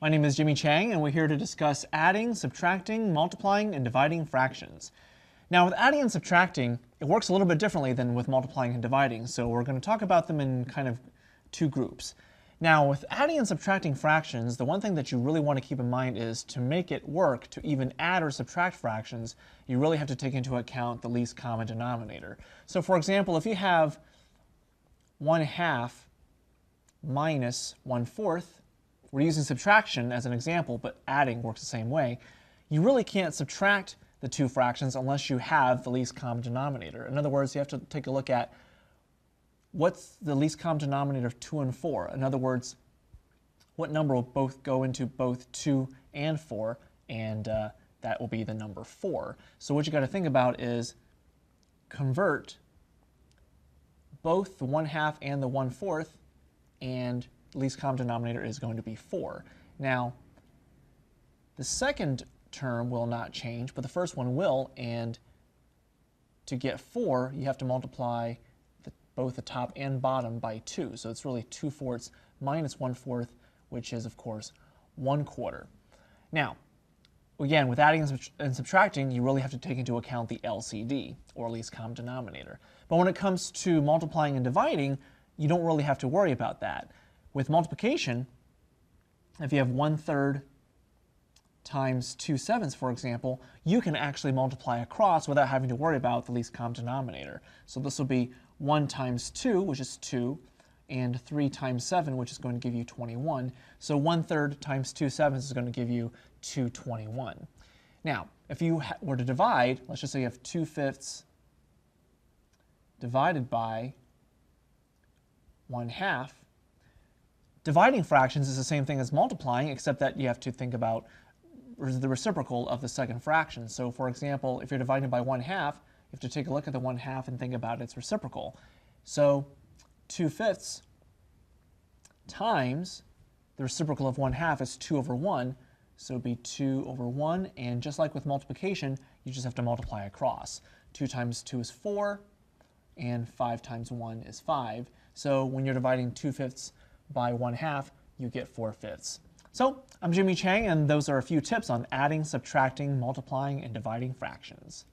My name is Jimmy Chang, and we're here to discuss adding, subtracting, multiplying, and dividing fractions. Now, with adding and subtracting, it works a little bit differently than with multiplying and dividing, so we're going to talk about them in kind of two groups. Now, with adding and subtracting fractions, the one thing that you really want to keep in mind is to make it work to even add or subtract fractions, you really have to take into account the least common denominator. So, for example, if you have 1/2 minus 1/4, we're using subtraction as an example, but adding works the same way. You really can't subtract the two fractions unless you have the least common denominator. In other words, you have to take a look at what's the least common denominator of 2 and 4. In other words, what number will both go into both 2 and 4, and that will be the number 4. So what you got to think about is convert both the 1/2 and the 1/4, and least common denominator is going to be 4. Now, the second term will not change, but the first one will, and to get 4, you have to multiply both the top and bottom by 2. So it's really 2/4 minus 1/4, which is, of course, 1/4. Now, again, with adding and subtracting, you really have to take into account the LCD, or least common denominator. But when it comes to multiplying and dividing, you don't really have to worry about that. With multiplication, if you have 1/3 times 2/7, for example, you can actually multiply across without having to worry about the least common denominator. So this will be 1 times 2, which is 2, and 3 times 7, which is going to give you 21. So 1/3 times 2/7 is going to give you 221. Now, if you were to divide, let's just say you have 2/5 divided by 1/2. Dividing fractions is the same thing as multiplying, except that you have to think about the reciprocal of the second fraction. So for example, if you're dividing by 1/2, you have to take a look at the 1/2 and think about its reciprocal. So 2/5 times the reciprocal of 1/2 is 2 over 1, so it would be 2 over 1, and just like with multiplication, you just have to multiply across. 2 times 2 is 4, and 5 times 1 is 5. So when you're dividing 2/5 by 1/2, you get 4/5. So I'm Jimmy Chang, and those are a few tips on adding, subtracting, multiplying, and dividing fractions.